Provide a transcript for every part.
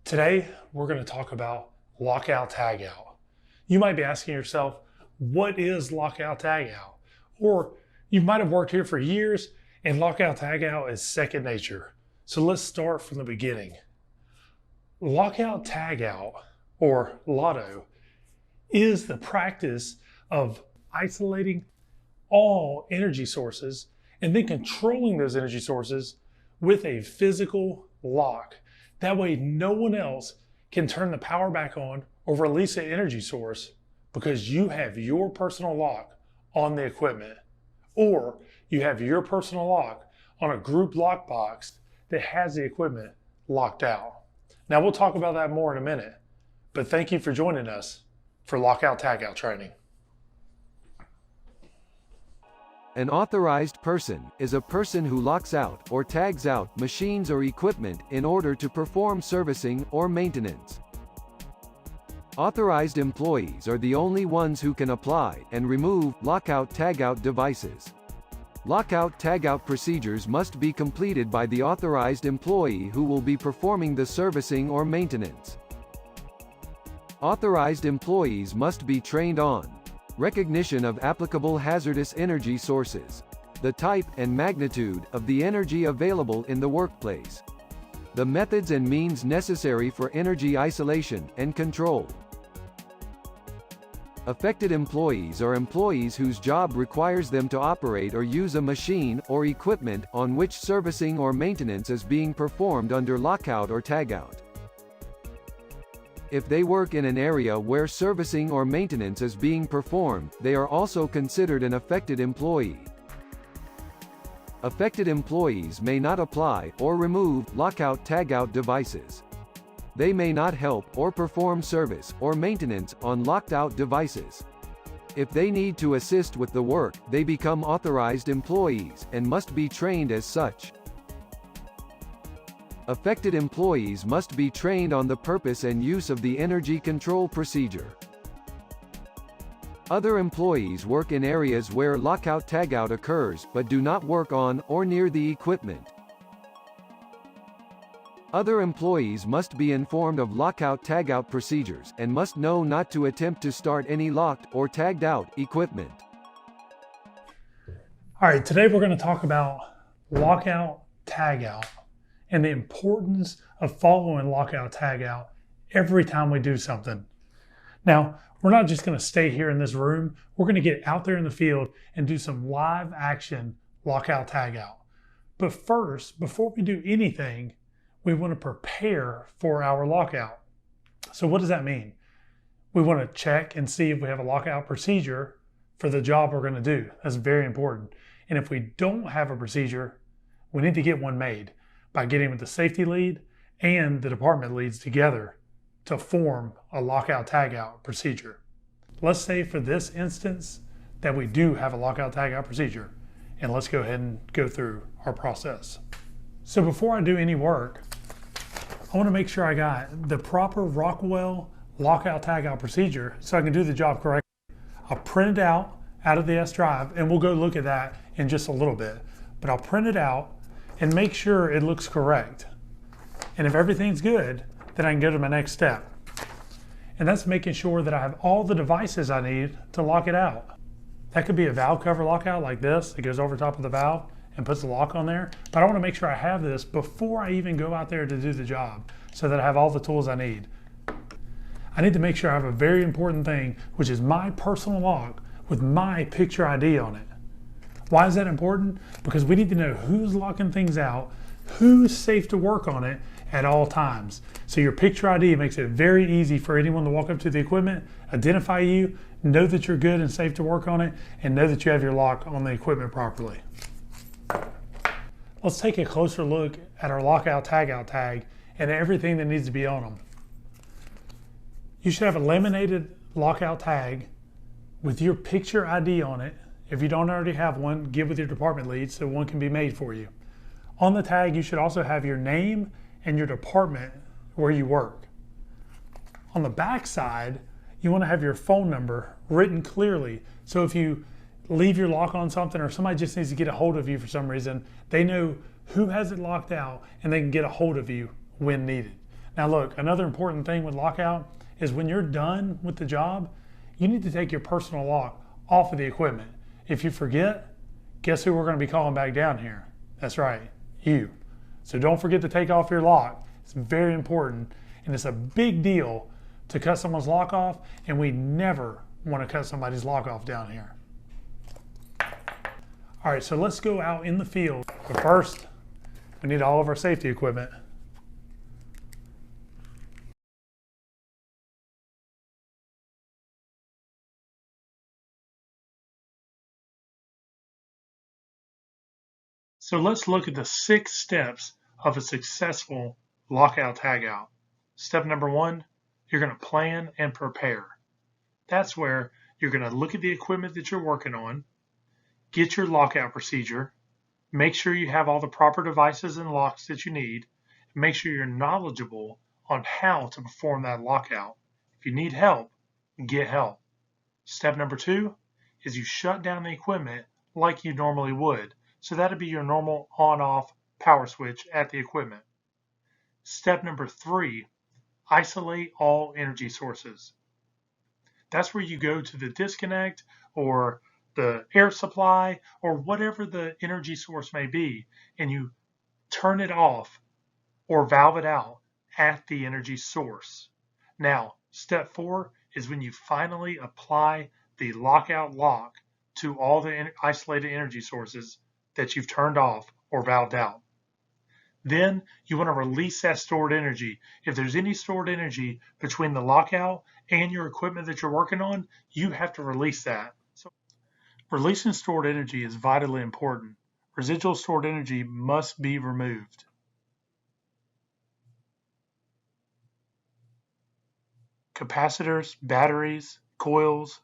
Today, we're going to talk about Lockout Tag Out. You might be asking yourself, what is Lockout Tag Out? Or you might have worked here for years and Lockout Tag Out is second nature. So let's start from the beginning. Lockout Tag Out, or LOTO, is the practice of isolating all energy sources and then controlling those energy sources with a physical lock. That way no one else can turn the power back on or release an energy source because you have your personal lock on the equipment, or you have your personal lock on a group lockbox that has the equipment locked out. Now we'll talk about that more in a minute, but thank you for joining us for Lockout Tag Out training. An authorized person is a person who locks out or tags out machines or equipment in order to perform servicing or maintenance. Authorized employees are the only ones who can apply and remove lockout tagout devices. Lockout tagout procedures must be completed by the authorized employee who will be performing the servicing or maintenance. Authorized employees must be trained on recognition of applicable hazardous energy sources, the type and magnitude of the energy available in the workplace, the methods and means necessary for energy isolation and control. Affected employees are employees whose job requires them to operate or use a machine or equipment on which servicing or maintenance is being performed under lockout or tagout. If they work in an area where servicing or maintenance is being performed, they are also considered an affected employee. Affected employees may not apply or remove lockout tagout devices. They may not help or perform service or maintenance on locked out devices. If they need to assist with the work, they become authorized employees and must be trained as such. Affected employees must be trained on the purpose and use of the energy control procedure. Other employees work in areas where lockout tagout occurs but do not work on or near the equipment. Other employees must be informed of lockout tagout procedures and must know not to attempt to start any locked or tagged out equipment. All right, today we're going to talk about Lockout Tag Out and the importance of following Lockout Tag Out every time we do something. Now, we're not just going to stay here in this room. We're going to get out there in the field and do some live action Lockout Tag Out. But first, before we do anything, we want to prepare for our lockout. So what does that mean? We want to check and see if we have a lockout procedure for the job we're going to do. That's very important. And if we don't have a procedure, we need to get one made by getting with the safety lead and the department leads together to form a lockout tagout procedure. Let's say for this instance that we do have a lockout tagout procedure, and let's go ahead and go through our process. So before I do any work, I want to make sure I got the proper Rockwell lockout tagout procedure so I can do the job correctly. I'll print it out of the S drive, and we'll go look at that in just a little bit, but I'll print it out and make sure it looks correct. And if everything's good, then I can go to my next step. And that's making sure that I have all the devices I need to lock it out. That could be a valve cover lockout like this that goes over top of the valve and puts the lock on there. But I want to make sure I have this before I even go out there to do the job so that I have all the tools I need. I need to make sure I have a very important thing, which is my personal lock with my picture ID on it. Why is that important? Because we need to know who's locking things out, who's safe to work on it at all times. So your picture ID makes it very easy for anyone to walk up to the equipment, identify you, know that you're good and safe to work on it, and know that you have your lock on the equipment properly. Let's take a closer look at our lockout tagout tag and everything that needs to be on them. You should have a laminated lockout tag with your picture ID on it. If you don't already have one, get with your department lead so one can be made for you. On the tag, you should also have your name and your department where you work. On the back side, you want to have your phone number written clearly. So if you leave your lock on something or somebody just needs to get a hold of you for some reason, they know who has it locked out and they can get a hold of you when needed. Now look, another important thing with lockout is when you're done with the job, you need to take your personal lock off of the equipment. If you forget, guess who we're going to be calling back down here? That's right, you. So don't forget to take off your lock. It's very important, and it's a big deal to cut someone's lock off, and we never want to cut somebody's lock off down here. All right, so let's go out in the field. But first, we need all of our safety equipment. So let's look at the 6 steps of a successful lockout tag out. Step number 1, you're going to plan and prepare. That's where you're going to look at the equipment that you're working on, get your lockout procedure, make sure you have all the proper devices and locks that you need, and make sure you're knowledgeable on how to perform that lockout. If you need help, get help. Step number 2 is you shut down the equipment like you normally would. So that'd be your normal on-off power switch at the equipment. Step number 3, isolate all energy sources. That's where you go to the disconnect or the air supply or whatever the energy source may be, and you turn it off or valve it out at the energy source. Now, step 4 is when you finally apply the lockout lock to all the isolated energy sources that you've turned off or valved out. Then you want to release that stored energy. If there's any stored energy between the lockout and your equipment that you're working on, you have to release that. So releasing stored energy is vitally important. Residual stored energy must be removed. Capacitors, batteries, coils,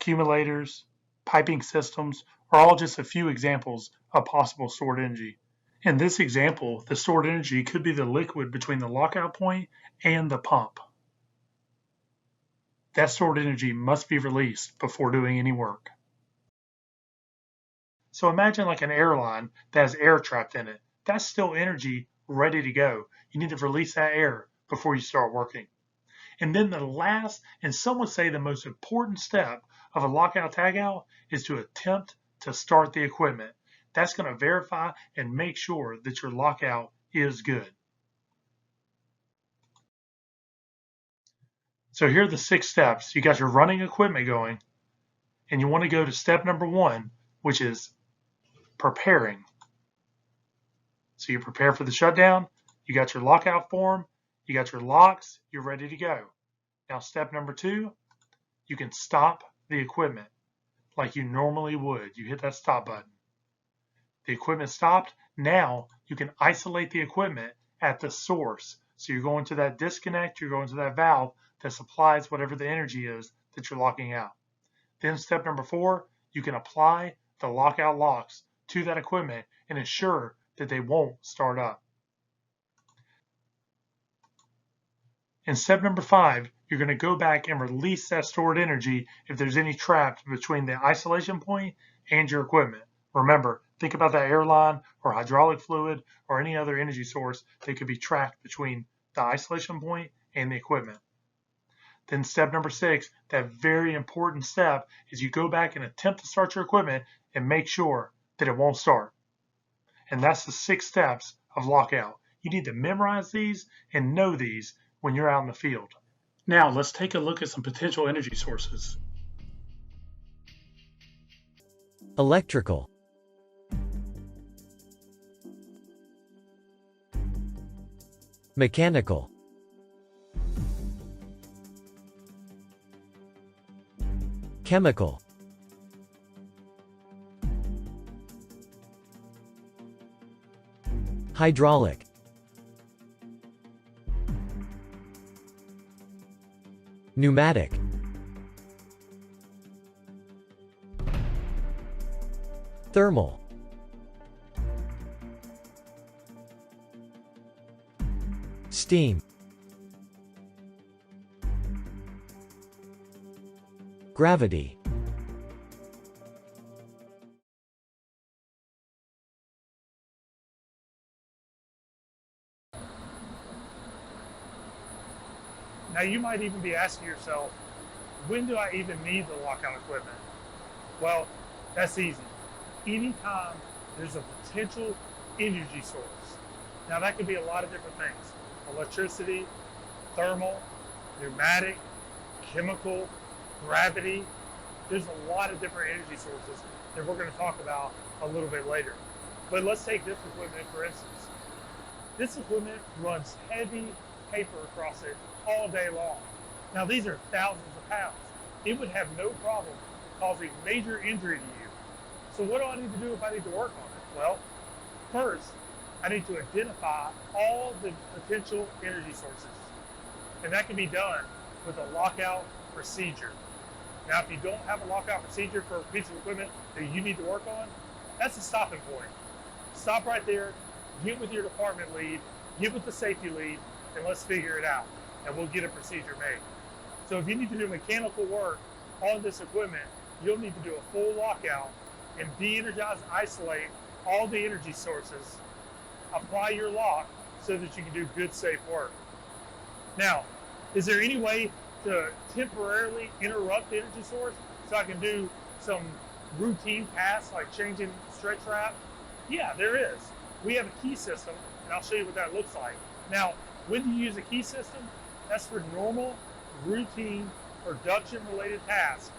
accumulators, piping systems are all just a few examples of possible stored energy. In this example, the stored energy could be the liquid between the lockout point and the pump. That stored energy must be released before doing any work. So imagine like an airline that has air trapped in it. That's still energy ready to go. You need to release that air before you start working. And then the last, and some would say the most important step of a lockout tag out is to attempt to start the equipment. That's going to verify and make sure that your lockout is good. So here are the 6 steps. You got your running equipment going, and you want to go to step number 1, which is preparing. So you prepare for the shutdown, you got your lockout form, you got your locks, you're ready to go. Now step number 2, you can stop the equipment like you normally would. You hit that stop button. The equipment stopped. Now you can isolate the equipment at the source. So you're going to that disconnect, you're going to that valve that supplies whatever the energy is that you're locking out. Then step number 4, you can apply the lockout locks to that equipment and ensure that they won't start up. In step number 5, you're going to go back and release that stored energy if there's any trapped between the isolation point and your equipment. Remember, think about that airline or hydraulic fluid or any other energy source that could be trapped between the isolation point and the equipment. Then step number 6, that very important step, is you go back and attempt to start your equipment and make sure that it won't start. And that's the 6 steps of lockout. You need to memorize these and know these when you're out in the field. Now let's take a look at some potential energy sources. Electrical, mechanical, chemical, hydraulic, pneumatic, thermal, steam, gravity, Now you might even be asking yourself, when do I even need the lockout equipment? Well, that's easy. Anytime there's a potential energy source. Now that could be a lot of different things. Electricity, thermal, pneumatic, chemical, gravity. There's a lot of different energy sources that we're going to talk about a little bit later. But let's take this equipment for instance. This equipment runs heavy paper across it all day long. Now these are thousands of pounds. It would have no problem causing major injury to you. So what do I need to do if I need to work on it? Well, first, I need to identify all the potential energy sources. And that can be done with a lockout procedure. Now, if you don't have a lockout procedure for a piece of equipment that you need to work on, that's a stopping point. Stop right there, get with your department lead, get with the safety lead, and let's figure it out. And we'll get a procedure made. So if you need to do mechanical work on this equipment, you'll need to do a full lockout and de-energize and isolate all the energy sources, apply your lock so that you can do good, safe work. Now, is there any way to temporarily interrupt the energy source so I can do some routine tasks like changing stretch wrap? Yeah, there is. We have a key system, and I'll show you what that looks like. Now, when you use a key system, that's for normal, routine, production-related tasks,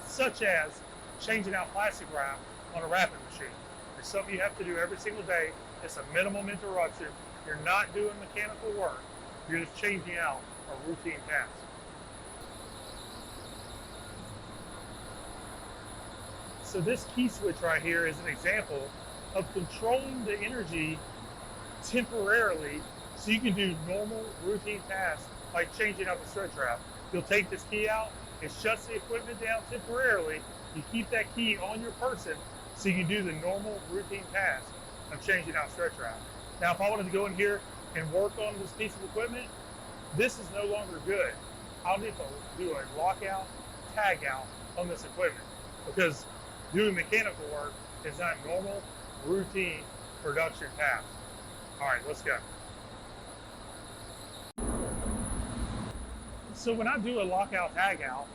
such as changing out plastic wrap on a wrapping machine. It's something you have to do every single day. It's a minimum interruption. You're not doing mechanical work. You're just changing out a routine task. So this key switch right here is an example of controlling the energy temporarily so you can do normal routine tasks like changing out the stretch wrap. You'll take this key out, it shuts the equipment down temporarily. You keep that key on your person so you can do the normal routine task of changing out stretch wrap. Now, if I wanted to go in here and work on this piece of equipment, this is no longer good. I'll need to do a lockout, tag out on this equipment because doing mechanical work is not normal, routine production tasks. All right, let's go. So when I do a lockout, tag out,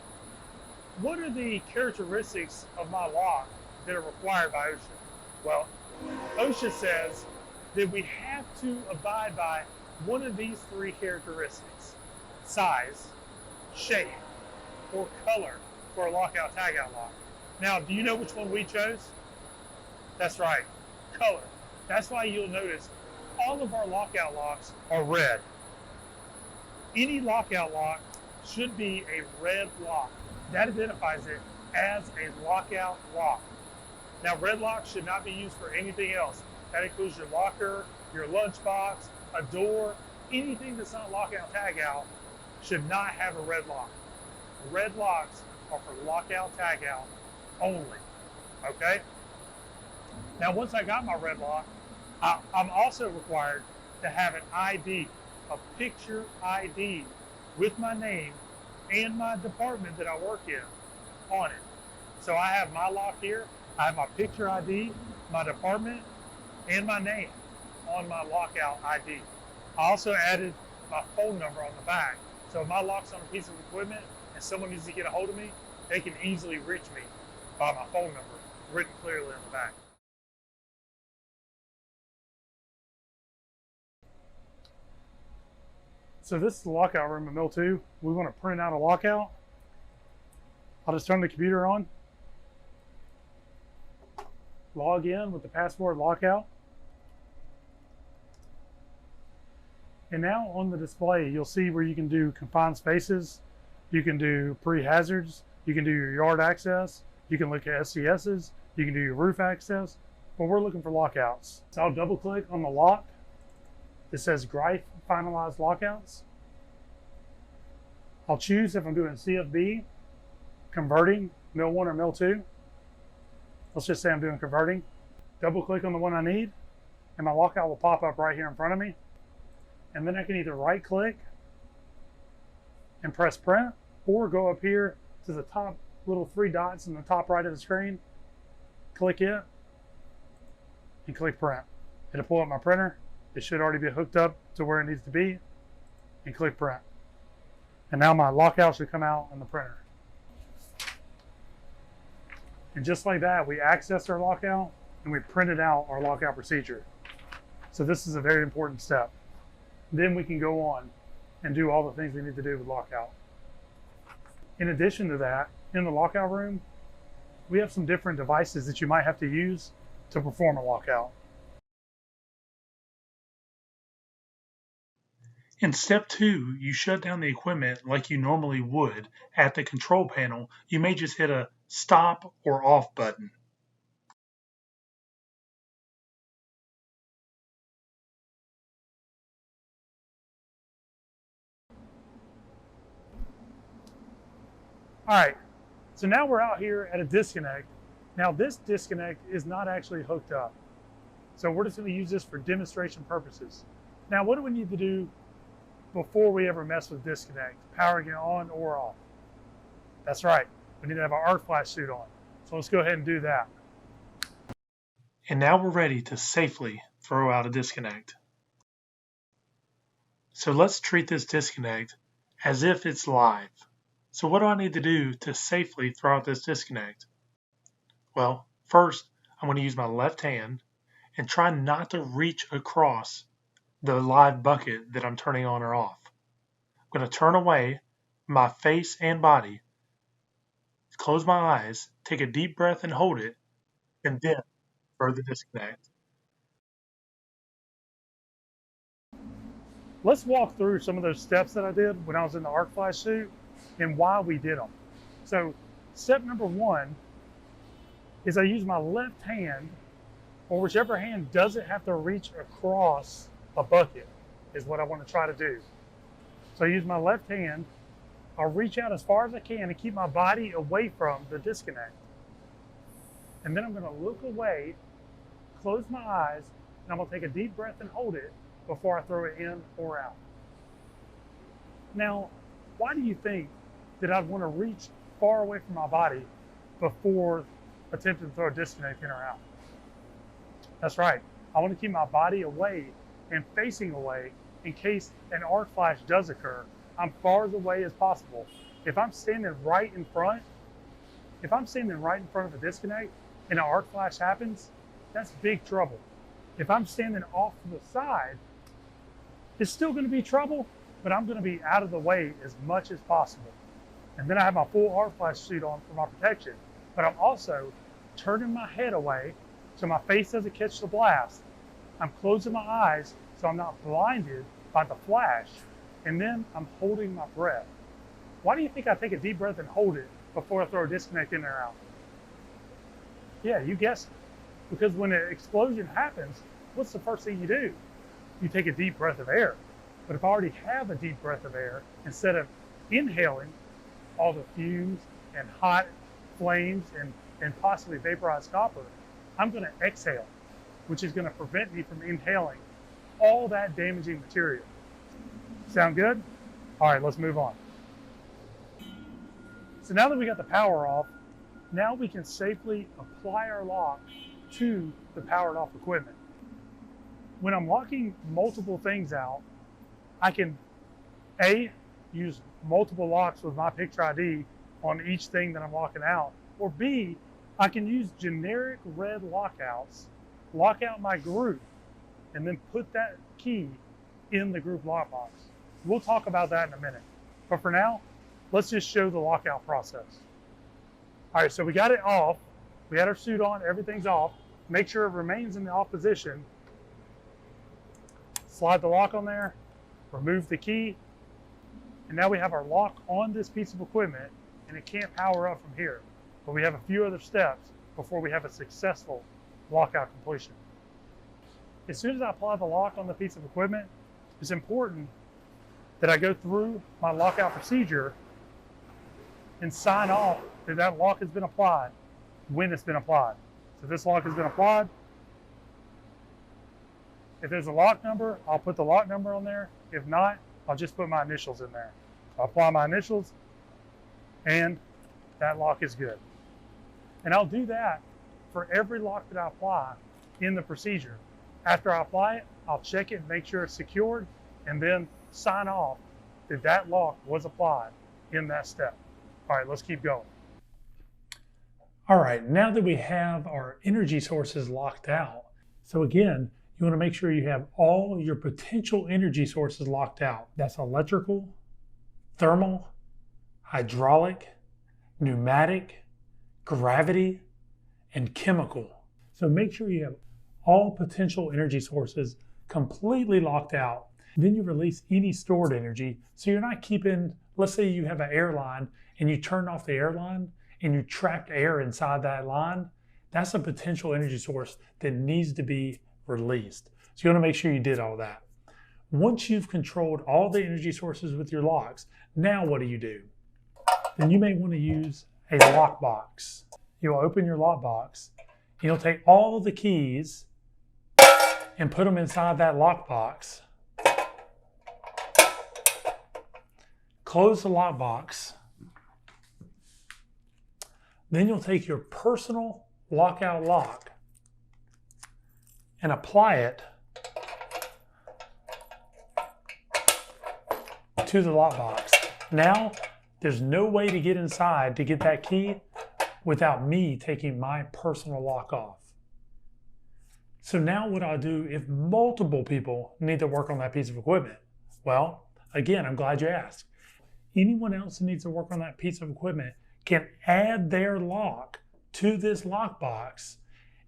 what are the characteristics of my lock that are required by OSHA? Well, OSHA says that we have to abide by one of these three characteristics: size, shape, or color for a lockout, tag out lock. Now, do you know which one we chose? That's right, color. That's why you'll notice all of our lockout locks are red. Any lockout lock should be a red lock. That identifies it as a lockout lock. Now, red locks should not be used for anything else. That includes your locker, your lunchbox, a door, anything that's not lockout, tag out should not have a red lock. Red locks are for lockout, tag out only, okay? Now, once I got my red lock, I'm also required to have an ID, a picture ID with my name and my department that I work in on it. So I have my lock here, I have my picture ID, my department, and my name on my lockout ID. I also added my phone number on the back. So if my lock's on a piece of equipment and someone needs to get a hold of me, they can easily reach me by my phone number written clearly on the back. So this is the lockout room at Mill 2. We want to print out a lockout. I'll just turn the computer on, log in with the password lockout. And now on the display, you'll see where you can do confined spaces, you can do pre-hazards, you can do your yard access, you can look at SCSs, you can do your roof access, but we're looking for lockouts. So I'll double click on the lock. It says Greif Finalized Lockouts. I'll choose if I'm doing CFB, converting, Mill 1 or Mill 2. Let's just say I'm doing converting. Double click on the one I need, and my lockout will pop up right here in front of me. And then I can either right click and press print, or go up here to the top little three dots in the top right of the screen, click it, and click print. It'll pull up my printer. It should already be hooked up to where it needs to be, and click print. And now my lockout should come out on the printer. And just like that, we access our lockout and we printed out our lockout procedure. So this is a very important step. Then we can go on and do all the things we need to do with lockout. In addition to that, in the lockout room, we have some different devices that you might have to use to perform a lockout. In step 2, you shut down the equipment like you normally would. At the control panel, you may just hit a stop or off button. All right, so now we're out here at a disconnect. Now this disconnect is not actually hooked up. So we're just going to use this for demonstration purposes. Now what do we need to do before we ever mess with disconnect, powering it on or off? That's right, we need to have our arc flash suit on. So let's go ahead and do that. And now we're ready to safely throw out a disconnect. So let's treat this disconnect as if it's live. So what do I need to do to safely throw out this disconnect? Well, first I'm going to use my left hand and try not to reach across the live bucket that I'm turning on or off. I'm going to turn away my face and body, close my eyes, take a deep breath and hold it, and then throw the disconnect. Let's walk through some of those steps that I did when I was in the arc flash suit and why we did them. So step number 1 is I use my left hand, or whichever hand doesn't have to reach across a bucket is what I want to try to do. So I use my left hand, I'll reach out as far as I can and keep my body away from the disconnect. And then I'm going to look away, close my eyes, and I'm going to take a deep breath and hold it before I throw it in or out. Now, why do you think that I'd want to reach far away from my body before attempting to throw a disconnect in or out? That's right. I want to keep my body away and facing away in case an arc flash does occur. I'm far as away as possible. If I'm standing right in front of a disconnect and an arc flash happens, that's big trouble. If I'm standing off to the side, it's still going to be trouble, but I'm going to be out of the way as much as possible. And then I have my full arc flash suit on for my protection, but I'm also turning my head away so my face doesn't catch the blast. I'm closing my eyes so I'm not blinded by the flash, and then I'm holding my breath. Why do you think I take a deep breath and hold it before I throw a disconnect in or out? Yeah, you guessed it. Because when an explosion happens, what's the first thing you do? You take a deep breath of air. But if I already have a deep breath of air, instead of inhaling all the fumes and hot flames and possibly vaporized copper, I'm going to exhale, which is going to prevent me from inhaling all that damaging material. Sound good? All right, let's move on. So now that we got the power off, now we can safely apply our lock to the powered off equipment. When I'm locking multiple things out, I can A, use multiple locks with my picture ID on each thing that I'm locking out, or B, I can use generic red lockouts, lock out my group, and then put that key in the group lockbox. We'll talk about that in a minute. But for now, let's just show the lockout process. All right, so we got it off. We had our suit on, everything's off. Make sure it remains in the off position. Slide the lock on there, remove the key, and now we have our lock on this piece of equipment, and it can't power up from here. But we have a few other steps before we have a successful lockout completion. As soon as I apply the lock on the piece of equipment, it's important that I go through my lockout procedure and sign off that that lock has been applied when it's been applied. So this lock has been applied. If there's a lock number, I'll put the lock number on there. If not, I'll just put my initials in there. I'll apply my initials, and that lock is good. And I'll do that for every lock that I apply in the procedure. After I apply it, I'll check it and make sure it's secured, and then sign off that that lock was applied in that step. All right, let's keep going. All right, now that we have our energy sources locked out, so again, you want to make sure you have all your potential energy sources locked out. That's electrical, thermal, hydraulic, pneumatic, gravity, and chemical. So make sure you have all potential energy sources completely locked out. Then you release any stored energy. So you're not keeping, let's say you have an airline and you turn off the airline and you trapped air inside that line. That's a potential energy source that needs to be released. So you want to make sure you did all that. Once you've controlled all the energy sources with your locks, now what do? Then you may want to use a lock box. You'll open your lock box, and you'll take all of the keys and put them inside that lock box. Close the lock box. Then you'll take your personal lockout lock and apply it to the lock box. Now, there's no way to get inside to get that key without me taking my personal lock off. So now what I'll do if multiple people need to work on that piece of equipment? Well, again, I'm glad you asked. Anyone else who needs to work on that piece of equipment can add their lock to this lock box,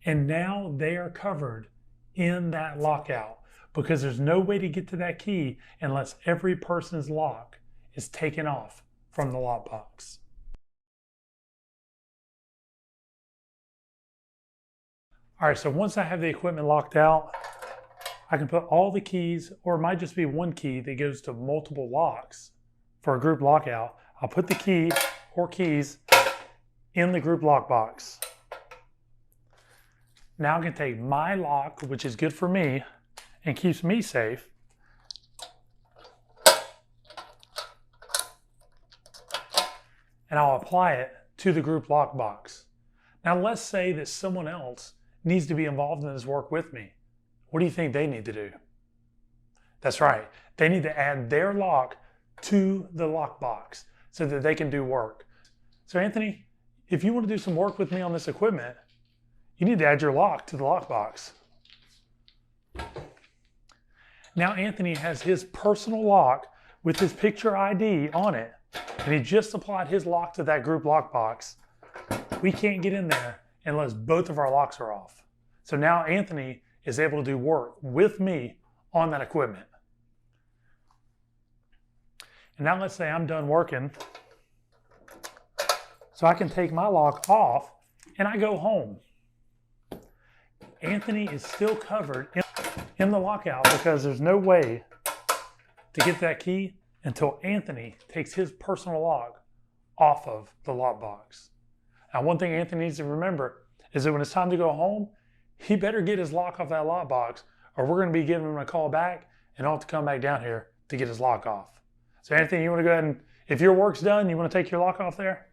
and now they are covered in that lockout because there's no way to get to that key unless every person's lock is taken off from the lock box. All right, so once I have the equipment locked out, I can put all the keys, or it might just be one key that goes to multiple locks for a group lockout. I'll put the key or keys in the group lock box. Now I can take my lock, which is good for me and keeps me safe, and I'll apply it to the group lock box. Now let's say that someone else needs to be involved in this work with me. What do you think they need to do? That's right, they need to add their lock to the lock box so that they can do work. So Anthony, if you want to do some work with me on this equipment, you need to add your lock to the lock box. Now Anthony has his personal lock with his picture ID on it, and he just applied his lock to that group lock box. We can't get in there unless both of our locks are off. So now Anthony is able to do work with me on that equipment. And now let's say I'm done working, so I can take my lock off and I go home. Anthony is still covered in the lockout because there's no way to get that key until Anthony takes his personal lock off of the lock box. Now, one thing Anthony needs to remember is that when it's time to go home, he better get his lock off that lock box, or we're going to be giving him a call back and he'll have to come back down here to get his lock off. So Anthony, you want to go ahead and, if your work's done, you want to take your lock off there?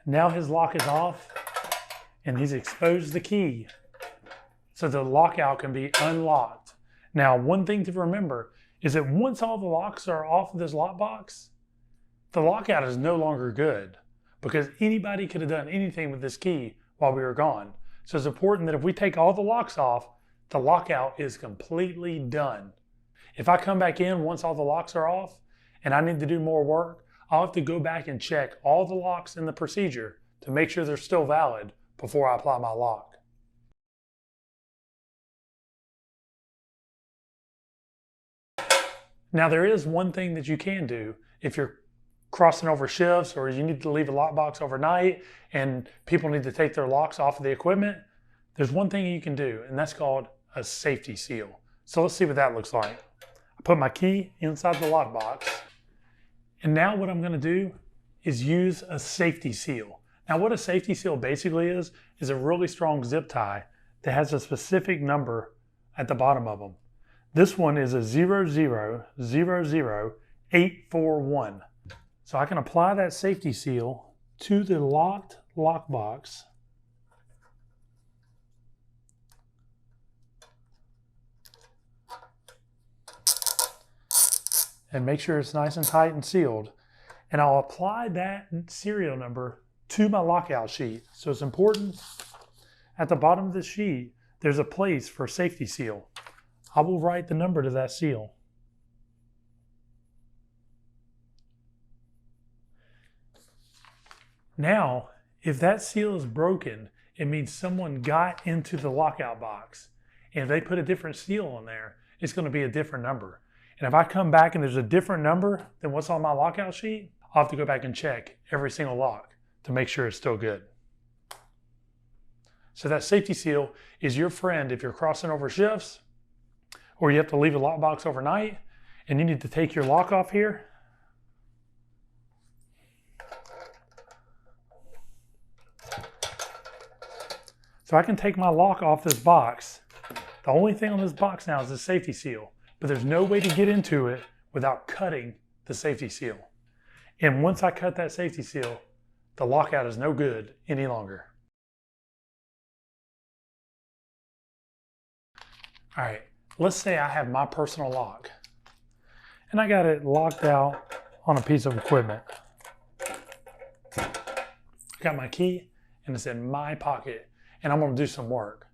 Now his lock is off and he's exposed the key so the lockout can be unlocked. Now, one thing to remember is that once all the locks are off of this lock box, the lockout is no longer good because anybody could have done anything with this key while we were gone. So it's important that if we take all the locks off, the lockout is completely done. If I come back in once all the locks are off and I need to do more work, I'll have to go back and check all the locks in the procedure to make sure they're still valid before I apply my lock. Now there is one thing that you can do if you're crossing over shifts or you need to leave a lock box overnight and people need to take their locks off of the equipment. There's one thing you can do, and that's called a safety seal. So let's see what that looks like. I put my key inside the lock box. And now what I'm going to do is use a safety seal. Now what a safety seal basically is a really strong zip tie that has a specific number at the bottom of them. This one is a 0000841. So I can apply that safety seal to the locked lockbox. And make sure it's nice and tight and sealed. And I'll apply that serial number to my lockout sheet. So it's important, at the bottom of the sheet, there's a place for safety seal. I will write the number to that seal. Now, if that seal is broken, it means someone got into the lockout box. And if they put a different seal on there, it's going to be a different number. And if I come back and there's a different number than what's on my lockout sheet, I'll have to go back and check every single lock to make sure it's still good. So that safety seal is your friend if you're crossing over shifts, or you have to leave a lockbox overnight and you need to take your lock off here. So I can take my lock off this box. The only thing on this box now is the safety seal, but there's no way to get into it without cutting the safety seal. And once I cut that safety seal, the lockout is no good any longer. All right, let's say I have my personal lock and I got it locked out on a piece of equipment. I got my key and it's in my pocket and I'm gonna do some work.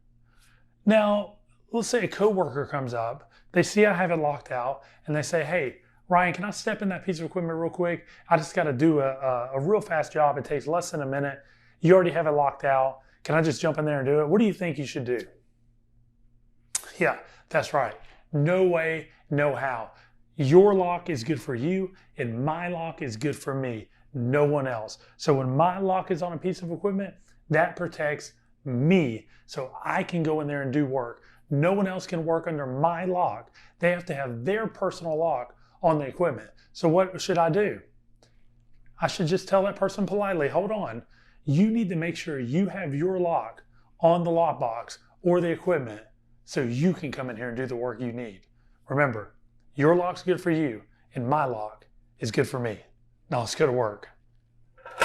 Now, let's say a coworker comes up, they see I have it locked out and they say, hey, Ryan, can I step in that piece of equipment real quick? I just gotta do a real fast job. It takes less than a minute. You already have it locked out. Can I just jump in there and do it? What do you think you should do? Yeah, that's right. No way, no how. Your lock is good for you and my lock is good for me, no one else. So when my lock is on a piece of equipment, that protects me so I can go in there and do work. No one else can work under my lock. They have to have their personal lock on the equipment. So what should I do? I should just tell that person politely, hold on, you need to make sure you have your lock on the lockbox or the equipment so you can come in here and do the work you need. Remember, your lock's good for you and my lock is good for me. Now let's go to work.